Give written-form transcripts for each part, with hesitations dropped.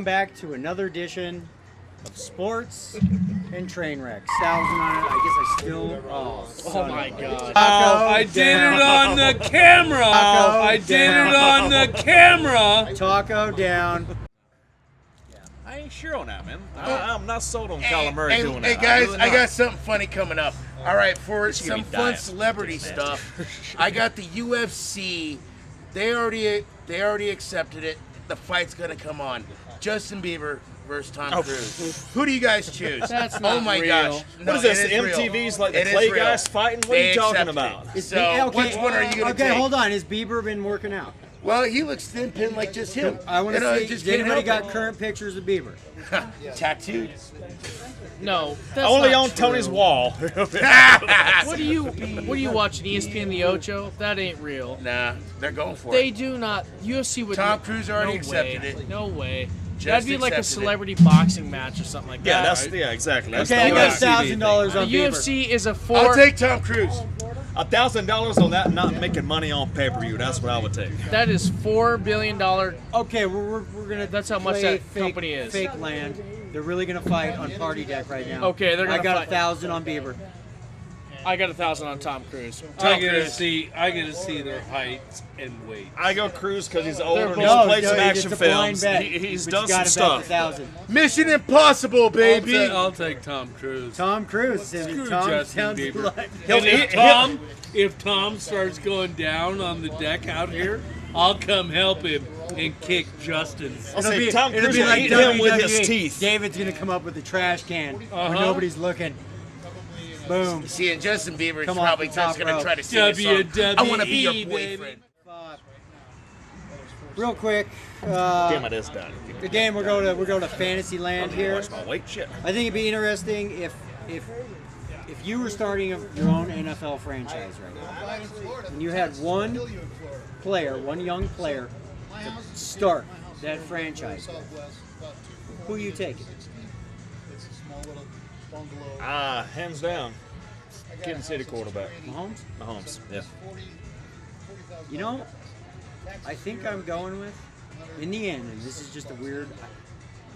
back to another edition of Sports and Train Wrecks. 1,000 on it. I guess I still. Oh my God! I did it on the camera. I did it on the camera. Taco down. I ain't sure on that, man. I'm not sold on Kyler Murray doing that. Hey guys, I got something funny coming up. All right, for some fun celebrity stuff, I got the UFC. They already accepted it. The fight's gonna come on. Justin Bieber versus Tom Cruise. Who do you guys choose? That's not oh my real. gosh! What is this? MTV's like the Clay guys fighting? What are you talking about? So which one are you gonna take? Okay, hold on. Has Bieber been working out? Well, he looks thin pinned like just him. I want to see. Just Has anybody got current pictures of Bieber? tattooed. No, that's Only not on true. Tony's wall. What are you watching? ESPN The Ocho? That ain't real. Nah, they're going for They it. do not. UFC would. Tom Cruise already no accepted way. it. No way. Just That'd be like a accepted it. celebrity boxing match or something like Yeah, that. that's exactly. That's Okay, I the got UFC $1,000 The on Bieber. UFC is a I'll take Tom Cruise. $1,000 on that not making money on pay-per-view. That's what I would take. That is $4 billion. Okay, we're gonna. That's how much play that company is. Fake land. They're really gonna fight on Party Deck right now. Okay, they're gonna I got fight. 1,000 on Bieber. I got 1,000 on Tom Cruise. I gotta see their heights and weight. I go Cruise because he's older and both- he's played some it's action a blind films. bet, He's but done you some gotta stuff. bet the 1,000. Mission Impossible, baby. I'll take Tom Cruise. Tom Cruise. Screw Tom Justin sounds Bieber. like. And if Tom starts going down on the deck out here, I'll come help him and kick Justin. I'll say Tom It'll Cruise be will like eat him with his WWE. teeth. David's gonna come up with a trash can where Uh-huh. nobody's looking. Boom. See, and Justin Bieber's Come on, probably the top just gonna row. try to sing a song. WWE, I want to be your baby. boyfriend. Real quick, Damn, it is done. again we're going to fantasy land here. Watch my weight. Shit. I think it'd be interesting if you were starting your own NFL franchise right now, and you had one young player to start that franchise. Who are you taking? Hands down. Kansas City quarterback. Mahomes? Mahomes. Yeah. You know, I think I'm going with, in the end, and this is just a weird,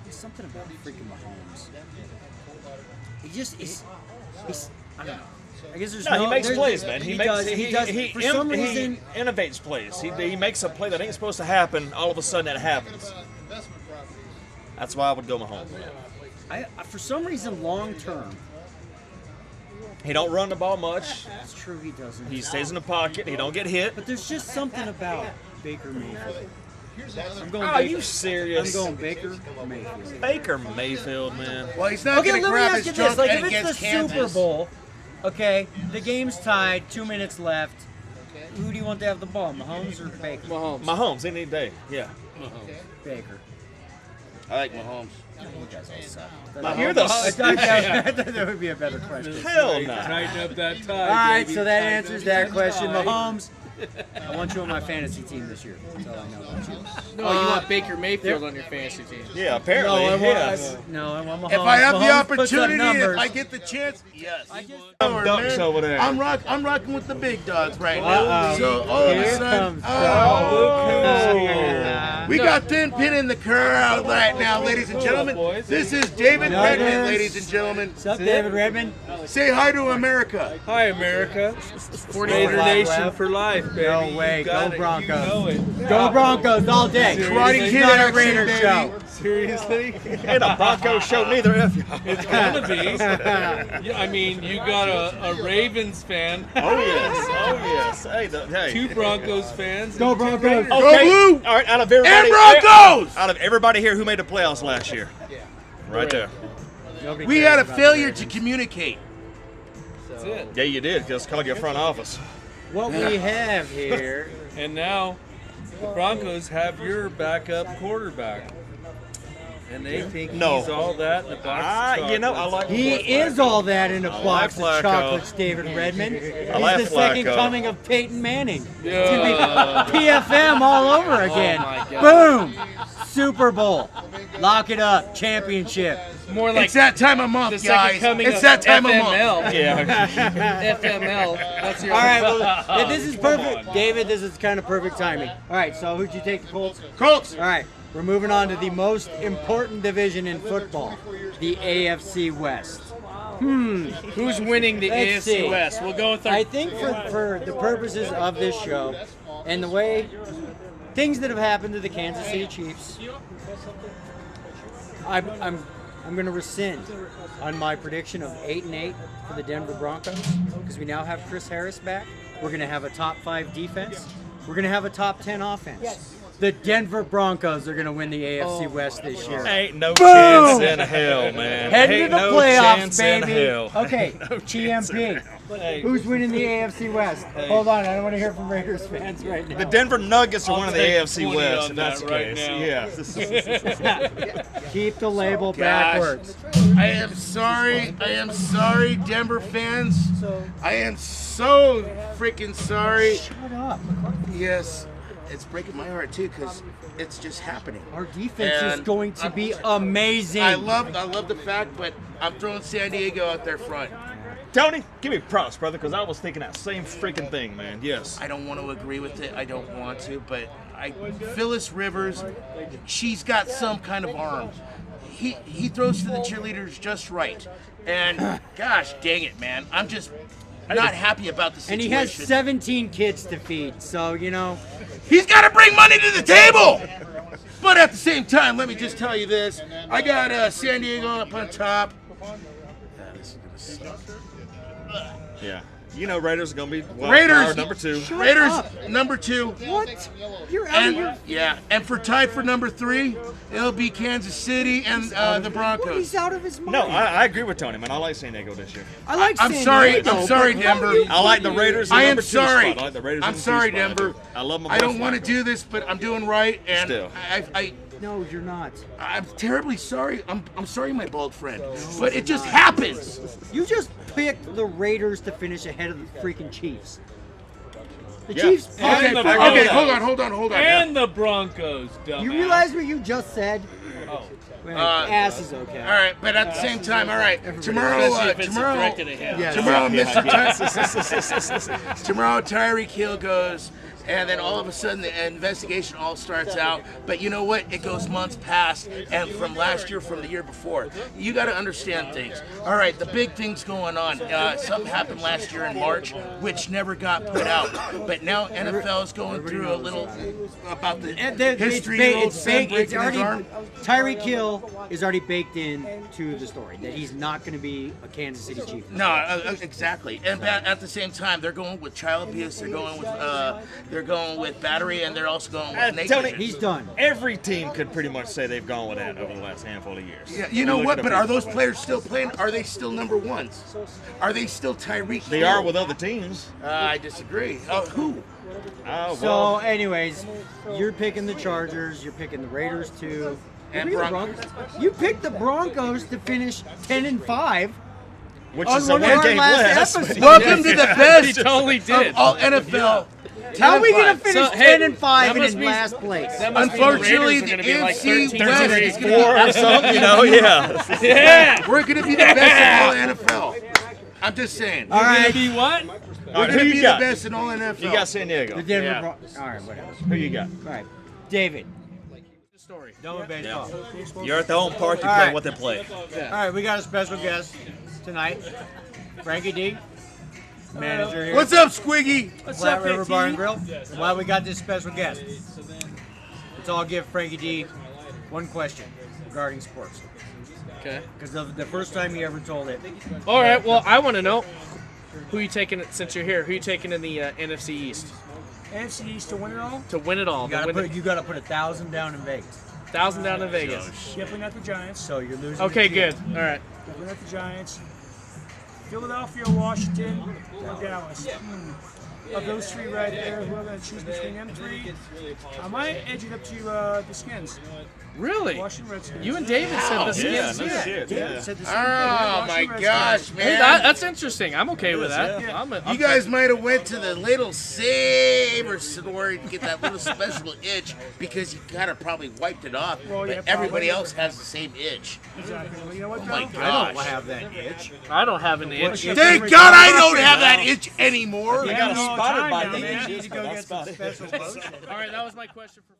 there's something about freaking Mahomes. He's I don't know. I guess there's No, he makes there's- plays, man. He does. For some reason, he innovates plays. He makes a play that ain't supposed to happen. All of a sudden, it happens. That's why I would go Mahomes. for some reason, long term, He don't run the ball much. it's true he doesn't. He stays in the pocket. He don't get hit. But there's just something about Baker Mayfield. I'm going Are Baker. you serious? I'm going Baker Mayfield. Baker Mayfield, man. Well, he's not Okay, gonna let me grab ask his you this: trunk like, and if it's against the Kansas. Super Bowl, okay, the game's tied, 2 minutes left. Who do you want to have the ball, Mahomes or Baker? Mahomes any day. Yeah. Baker. I like Mahomes. You guys all suck. You're the. I thought that would be a better question. Hell no. Tighten up that tie. All right, baby. so that Tighten answers up that question. tie. Mahomes, I want you on my fantasy team this year. That's all I know about you. No, you want Baker Mayfield on your fantasy team. Yeah, apparently. No, I yes. want Mahomes. If I have the Mahomes puts up opportunity, if numbers. I get the chance, yes. Some ducks over there. I'm rocking with the big dogs right now. Uh-oh. So all of a Here sudden, comes we got Thin Pin in the crowd right now, ladies and gentlemen. This is David Nuggers. Redmond, ladies and gentlemen. What's up, David Redmond? Say hi to America. Hi, America. Raider Live Nation left. for life, baby. No way. You got Go it. Broncos. You know it. Go Broncos all day. Karate It's Kid not a action, Raider baby. show. Seriously? Ain't a Broncos show neither, if you. It's gonna be. Yeah, I mean, you got a Ravens fan, Oh yes. Oh yes. Hey. two Broncos fans, Go and two Broncos. Raiders. Okay. Go Blue! All right. Out of everybody. And Broncos! Out of everybody here, who made the playoffs last year? Right there. Nobody We cares had a about the failure Ravens. to communicate. That's it. Yeah, you did. Just called your front office. What we have here. And now, the Broncos have your backup quarterback, and they think No. he's all that in a box. Of You know, I chocolates. like. He is all that in a like box of Flacco. chocolates, David Redmond. He's like the second Flacco. coming of Peyton Manning. Yeah. It's gonna be PFM all over again. my God. Boom! Super Bowl. Lock it up. Championship. More like It's that time of the month, second guys. coming It's of that time of month. FML. Yeah. FML. That's your. All right, well, yeah, this is perfect. David, this is kind of perfect timing. All right, so who'd you take the Colts? Colts. All right, We're moving on to the most important division in football, the AFC West. Who's winning the Let's AFC see. West? We'll go with our. I think for the purposes of this show and the way things that have happened to the Kansas City Chiefs, I'm going to rescind on my prediction of 8-8 for the Denver Broncos because we now have Chris Harris back. We're going to have a top 5 defense. We're going to have a top 10 offense. The Denver Broncos are going to win the AFC West this year. Ain't no chance in hell, man. Heading Ain't to the no playoffs, chance in baby. hell. Okay, chance in TMP. Hey. Who's winning the AFC West? Hold on, I don't want to hear from Raiders fans right now. The Denver Nuggets are one of the take AFC 20 West. on If that's that the right case. now. Yeah. Keep the label Gosh. backwards. I am sorry, Denver fans. I am so freaking sorry. Shut up. Yes, it's breaking my heart too because it's just happening. Our defense is And going to I'm- be amazing. I love the fact, but I'm throwing San Diego out there front. Tony, give me props, brother, because I was thinking that same freaking thing, man. Yes. I don't want to agree with it. I don't want to, but Phyllis Rivers, she's got some kind of arm. He throws to the cheerleaders just right. And gosh dang it, man. I'm just not happy about the and situation. he has 17 kids to feed, so, you know. He's got to bring money to the table. But at the same time, let me just tell you this. I got San Diego up on top. This is gonna suck. Yeah. You know Raiders are going to be wild Raiders card number 2. Raiders up. number 2. What? You're out of And your... and for tied for number 3, it'll be Kansas City and the Broncos. He's out of his mind. No, I agree with Tony, man. I like San Diego this year. I like I'm San sorry, Diego, I'm sorry, but how Denver. are you- I like the Raiders in I am number 2 sorry. spot. I like the Raiders I'm in the 2 sorry, spot. Denver. I love them I don't both want to Broncos. do this, but I'm doing right, and Still. No, you're not. I'm terribly sorry. I'm sorry, my bald friend, but it just happens. You just picked the Raiders to finish ahead of the freaking Chiefs. The Yeah. Chiefs... And Okay, the okay, Broncos. hold on. And the Broncos, dumbass. You realize what you just said? Oh. Wait, ass is okay. All right, but at the same time, all right. Tomorrow, Especially if it's tomorrow, directed at him. Yeah. tomorrow, Yeah. tomorrow, Tyreek Hill goes, and then all of a sudden the investigation all starts out. But you know what? It goes months past, and from last year, from the year before. You got to understand things. All right, the big thing's going on. Something happened last year in March, which never got put out. But now NFL is going through a little about the history of old son breaking his arm. Tyreek Hill is already baked into the story that he's not going to be a Kansas City Chief. No, exactly. And at the same time, they're going with child abuse. They're going with battery, and they're also going with Tony, negligence. He's done. Every team could pretty much say they've gone with that over the last handful of years. Yeah, you know Look what? at But the are people. those players still playing? Are they still number ones? Are they still Tyreek? They Hill? are with other teams. I disagree. Who? Oh, So, well. anyways, you're picking the Chargers. You're picking the Raiders too. And You're picking the Broncos. You picked the Broncos to finish 10-5. Which on is a one of our one-game last list. episodes. Welcome to the best He totally did. of all NFL. How are we going to 10-5. finish So, hey, 10-5 that and must in be- last place? That must Unfortunately, mean the the Raiders are going to be like NFC 13 West three. is going to Four or something, you know, yeah. Yeah. We're going to be the best in all NFL. I'm just saying. All Gonna right. be what? All right, We're who going to be you the got? best in all NFL. You got San Diego. The Denver Yeah. Broncos. All right, whatever. Who you got? All right. David. Story. Done with baseball. You're at the home park. You All play right. what they play. All right, we got a special guest tonight. Frankie D, manager here. What's up, Squiggy? Flat River Bar and Grill. And why we got this special guest? Let's all give Frankie D one question regarding sports. Okay. Because of the first time he ever told it. All right. Well, I want to know who you taking since you're here. Who you taking in the NFC East NFC East to win it all? to win it all? You To win gotta put 1,000 down in Vegas. 1,000 down in Vegas. Definitely not the Giants. So you're losing. Okay, the good. Chiefs. All right. Definitely not the Giants. Philadelphia, Washington, or Dallas. Of those three right there, who I'm going to choose between them three, I might edge it up to the Skins. Really? Washington Redskins. You and David said the Yeah, Skins. no Yeah. shit. David Yeah. said the same Oh my gosh, man! Hey, that's interesting. I'm okay with that. yeah. I'm You guys might have went to the little saber store to get that little special itch because you kind of probably wiped it off, Well, yeah, but everybody probably. else has the same itch. Exactly. Well, you know what, Oh my though? God. I don't have that itch. I don't have an itch. Thank God I don't have that itch anymore. You got got spotted by now, the man. itch. You need to go That's get some spotted. special lotion. All right, that was my question for.